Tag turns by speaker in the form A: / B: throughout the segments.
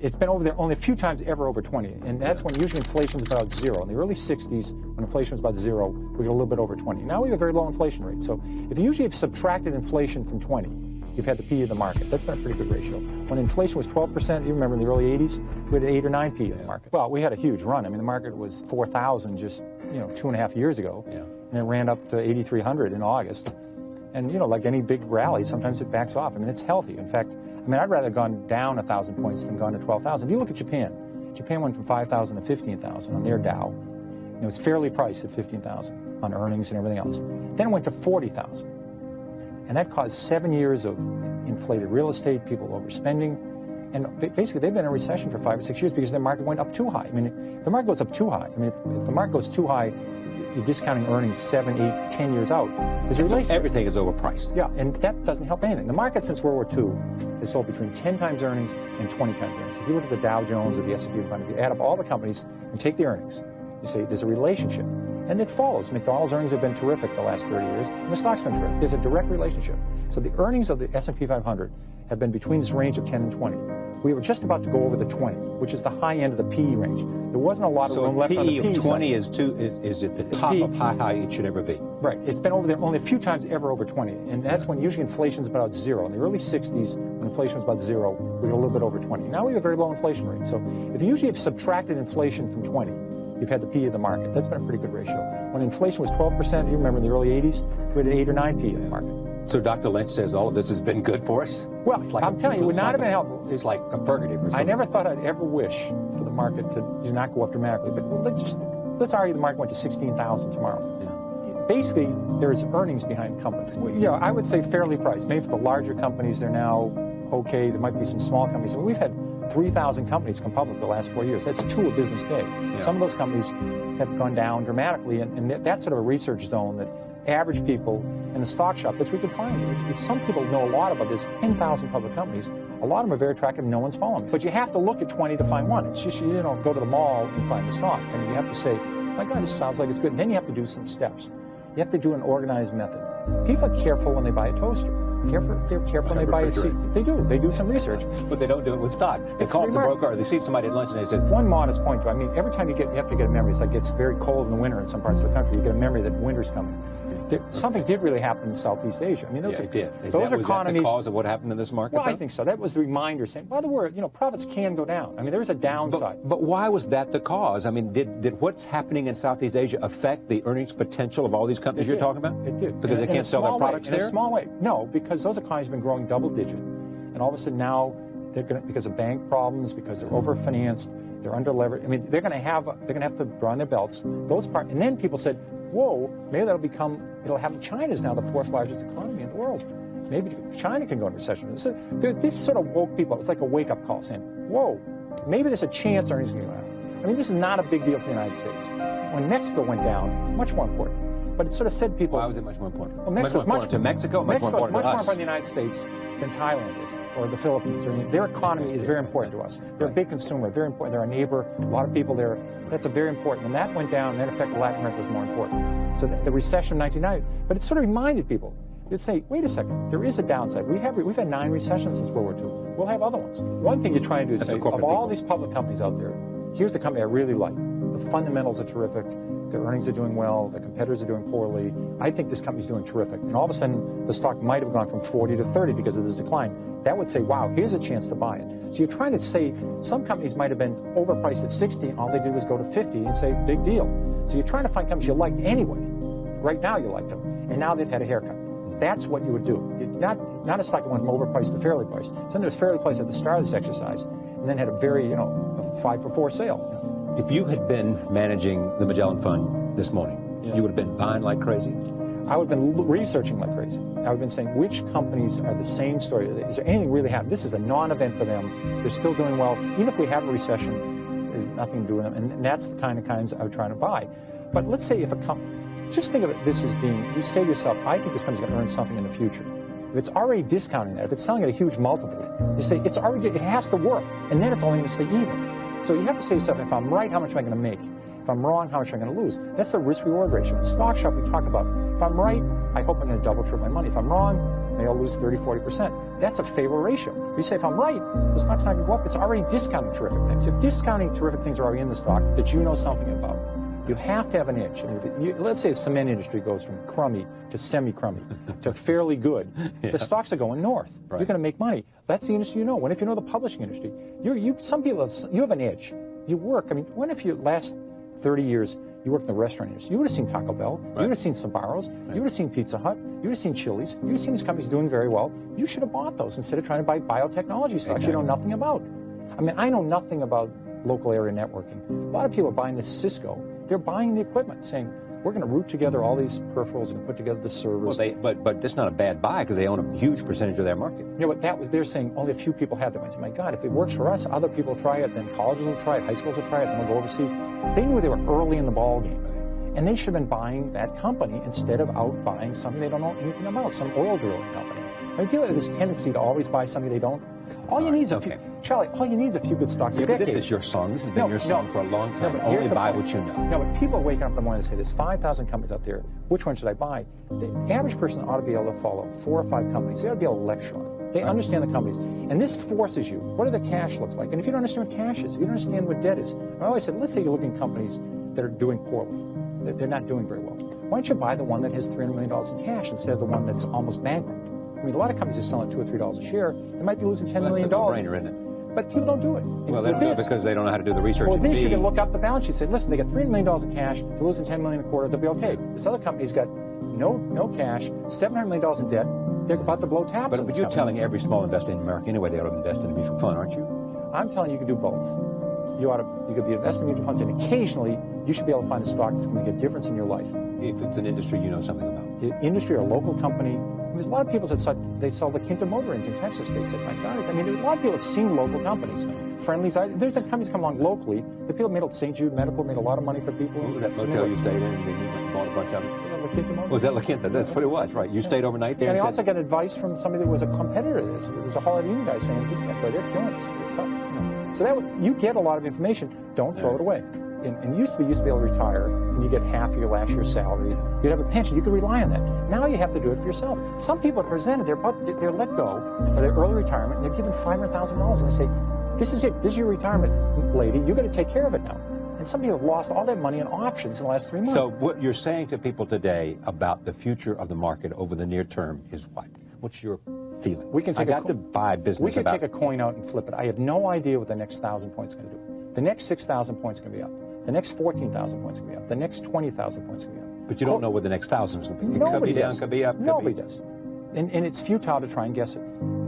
A: It's been over there only a few times ever over 20, and that's when usually inflation's about zero. In the early 60s, when inflation was about zero, we get a little bit over 20. Now we have a very low inflation rate. So if you usually have subtracted inflation from 20, you've had the P of the market. That's been a pretty good ratio. When inflation was 12%, you remember in the early 80s, we had an 8 or 9 P of the market. Well, we had a huge run. I mean, the market was 4,000 just 2.5 years ago, and it ran up to 8,300 in August. And like any big rally, sometimes it backs off. I mean, it's healthy. In fact, I'd rather have gone down 1,000 points than gone to 12,000. If you look at Japan, Japan went from 5,000 to 15,000 on their Dow. It was fairly priced at 15,000 on earnings and everything else. Then it went to 40,000. And that caused 7 years of inflated real estate, people overspending. And basically, they've been in a recession for 5 or 6 years because the market went up too high. I mean, if the market goes up too high, if the market goes too high, you're discounting earnings 7, 8, 10 years out.
B: So everything is overpriced.
A: Yeah, and that doesn't help anything. The market since World War II has sold between 10 times earnings and 20 times earnings. If you look at the Dow Jones or the S&P 500, if you add up all the companies and take the earnings, you say there's a relationship. And it follows. McDonald's earnings have been terrific the last 30 years, and the stock's been terrific. There's a direct relationship. So the earnings of the S&P 500 have been between this range of 10 and 20. We were just about to go over the 20, which is the high end of the PE range. There wasn't a lot of room left on the PE
B: of 20
A: side.
B: is at the top of how high it should ever be.
A: Right. It's been over there only a few times ever over 20, and that's when usually inflation's about zero. In the early 60s, when inflation was about zero, we got a little bit over 20. Now we have a very low inflation rate. So if you usually have subtracted inflation from 20, you've had the P of the market. That's been a pretty good ratio. When inflation was 12%, you remember in the early 80s, we had an 8 or 9 P of the market.
B: So Dr. Lynch says all of this has been good for us?
A: Well, I'm telling you, it would not have been helpful.
B: It's like a purgative or something.
A: I never thought I'd ever wish for the market to not go up dramatically. But let's argue the market went to 16,000 tomorrow. Yeah. Basically, there's earnings behind companies. I would say fairly priced. Maybe for the larger companies, they're now okay. There might be some small companies. I mean, we've had 3,000 companies come public the last 4 years. That's 2 a business day. Yeah. Some of those companies have gone down dramatically, and that's sort of a research zone that average people in the stock shop, that's where we can find it. Some people know a lot about this. 10,000 public companies. A lot of them are very attractive. No one's following them. But you have to look at 20 to find one. It's just you don't go to the mall and find the stock. I mean, you have to say, my God, this sounds like it's good. And then you have to do some steps. You have to do an organized method. People are careful when they buy a toaster. They're careful when they buy a seat. They do. They do some research.
B: But they don't do it with stock. They call up the broker or they see somebody at lunch and they say...
A: One modest point, though. I mean, every time you have to get a memory. It's like it's very cold in the winter in some parts of the country. You get a memory that winter's coming. Something did really happen in Southeast Asia. I mean, those
B: it did.
A: Was
B: economies,
A: that
B: the cause of what happened in this market?
A: Well, I think so. That was the reminder saying, by the way, profits can go down. I mean, there's a downside.
B: But why was that the cause? I mean, did what's happening in Southeast Asia affect the earnings potential of all these companies you're talking about?
A: It did.
B: Because they can't sell their products there?
A: In a small way. No, because those economies have been growing double digit. And all of a sudden now, they're going to, because of bank problems, because they're overfinanced, they're under leveraged. I mean, they're going to have to draw on their belts. And then people said, whoa, maybe it'll happen. China's now the 4th largest economy in the world. Maybe China can go into recession. So this sort of woke people up. It was like a wake-up call saying, whoa, maybe there's a chance earnings can go down. I mean, this is not a big deal for the United States. When Mexico went down, much more important. But it sort of said people...
B: Why was it much more important?
A: Well, Mexico's much more important
B: to Mexico, much more important to us.
A: Much more important to the United States than Thailand is, or the Philippines. I mean, their economy is very important to us. They're a big consumer, very important. They're our neighbor. A lot of people there. That's a very important. When that went down, that affected Latin America was more important. So the recession of 1990, but it sort of reminded people. You'd say, wait a second, there is a downside. We've had 9 recessions since World War II. We'll have other ones. One thing you're trying to do is say, of all these public companies out there, here's the company I really like. The fundamentals are terrific. Their earnings are doing well. The competitors are doing poorly. I think this company's doing terrific. And all of a sudden, the stock might have gone from 40 to 30 because of this decline. That would say, wow, here's a chance to buy it. So you're trying to say some companies might have been overpriced at 60, and all they did was go to 50 and say, big deal. So you're trying to find companies you liked anyway. Right now you liked them. And now they've had a haircut. That's what you would do. Not a stock that went from overpriced to fairly priced. Something that was fairly priced at the start of this exercise, and then had a very, a 5-for-4 sale.
B: If you had been managing the Magellan Fund this morning, you would have been buying like crazy?
A: I would have been researching like crazy. I would have been saying, which companies are the same story? Is there anything really happening? This is a non-event for them. They're still doing well. Even if we have a recession, there's nothing to do with them. And that's the kinds I would try to buy. But let's say if a company, just think of it, this as being, you say to yourself, I think this company's going to earn something in the future. If it's already discounting that, if it's selling at a huge multiple, you say, it has to work. And then it's only going to stay even. So you have to say to yourself, if I'm right, how much am I going to make? If I'm wrong, how much am I going to lose? That's the risk-reward ratio. In stock shop, we talk about, if I'm right, I hope I'm going to double, triple my money. If I'm wrong, they all lose 30, 40%. That's a favorable ratio. You say, if I'm right, the stock's not going to go up. It's already discounting terrific things. If discounting terrific things are already in the stock that you know something about, you have to have an edge. I mean, let's say the cement industry goes from crummy to semi-crummy to fairly good. Yeah. The stocks are going north. Right. You're going to make money. That's the industry you know. What if you know the publishing industry? Some people you have an edge. You work. I mean, what if you last 30 years you worked in the restaurant industry? You would have seen Taco Bell. Right. You would have seen Sbarro's. Right. You would have seen Pizza Hut. You would have seen Chili's. You would have seen these companies doing very well. You should have bought those instead of trying to buy biotechnology stocks you know nothing about. I mean, I know nothing about local area networking. A lot of people are buying this Cisco. They're buying the equipment, saying, we're going to root together all these peripherals and put together the servers.
B: Well, but that's not a bad buy because they own a huge percentage of their market.
A: You know, but they're saying only a few people have them. I said, my God, if it works for us, other people will try it, then colleges will try it, high schools will try it, then we'll go overseas. They knew they were early in the ball game. And they should have been buying that company instead of out buying something they don't know anything about, some oil drilling company. I mean, people have this tendency to always buy something they don't. All you need is a few, Charlie, all you need is a few good stocks.
B: Yeah, but this is your song. This has been your song for a long time. Only buy what you know.
A: No, but people wake up in the morning and say, there's 5,000 companies out there. Which one should I buy? The average person ought to be able to follow 4 or 5 companies. They ought to be able to lecture on it. They understand the companies. And this forces you. What do the cash looks like? And if you don't understand what cash is, if you don't understand what debt is, I always said, let's say you're looking at companies that are doing poorly. They're not doing very well. Why don't you buy the one that has $300 million in cash instead of the one that's almost bankrupt? I mean, a lot of companies are selling at $2 or $3 a share. They might be losing $10 million.
B: That's a no-brainer, isn't it?
A: But people don't do it.
B: Well, they don't do it because they don't know how to do the research.
A: Well, this you can look up the balance sheet and say, listen, they got $300 million in cash, they're losing $10 million a quarter, they'll be okay. This other company's got no cash, $700 million in debt, they're about to blow taps.
B: But you're telling every small investor in America anyway they ought to invest in a mutual fund, aren't you?
A: I'm telling you can do both. You could be investing in mutual funds, and occasionally you should be able to find a stock that's going to make a difference in your life.
B: If it's an industry you know something about.
A: Industry or a local company. There's a lot of people that sell the Quinta motor ends in Texas. They said, my God, I mean, a lot of people have seen local companies. Friendly's, there's been companies come along locally. The people made St. Jude Medical made a lot of money for people.
B: What was that motel you stayed in and then you bought a bunch of it?
A: La Quinta motor.
B: Was that La Quinta? That's what it was, right? You stayed overnight there?
A: And I also got advice from somebody that was a competitor to this. There's a Holiday Inn guy saying, these guys, they're killing us. They're tough. You know. So you get a lot of information. Don't throw it away. And used to be able to retire, and you get half of your last year's salary. You'd have a pension. You could rely on that. Now you have to do it for yourself. Some people are presented, they're let go, or they're early retirement, and they're given $500,000, and they say, this is it. This is your retirement, lady. You've got to take care of it now. And some people have lost all that money in options in the last 3 months.
B: So what you're saying to people today about the future of the market over the near term is what? What's your feeling?
A: I
B: got to buy business.
A: We could take a coin out and flip it. I have no idea what the next 1,000 points is going to do. The next 6,000 points is going to be up. The next 14,000 points can be up. The next 20,000 points can be up.
B: But you don't know what the next 1,000 is going to be.
A: Nobody
B: could be
A: does.
B: Down, could be up.
A: Nobody does. And it's futile to try and guess it.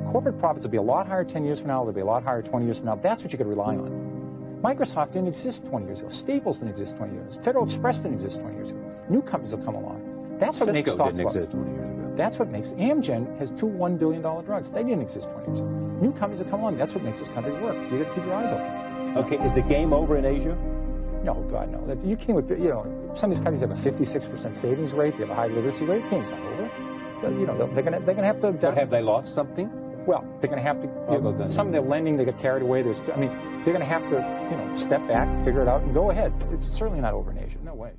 A: Corporate profits will be a lot higher 10 years from now. They'll be a lot higher 20 years from now. That's what you could rely on. Microsoft didn't exist 20 years ago. Staples didn't exist 20 years ago. Federal Express didn't exist 20 years ago. New companies will come along. That's what makes stocks
B: didn't exist 20 years ago.
A: That's what makes Amgen has 2 $1 billion drugs. They didn't exist 20 years ago. New companies will come along. That's what makes this country work. You got to keep your eyes open.
B: Okay, is the game over in Asia?
A: No, God, no. You can't. You know, some of these countries have a 56% savings rate. They have a high literacy rate. The game's not over. But, you know, they're gonna have to.
B: But have they lost something?
A: Well, they're going to have to. Some of their lending, they get carried away. They're going to have to, step back, figure it out, and go ahead. It's certainly not over in Asia. No way.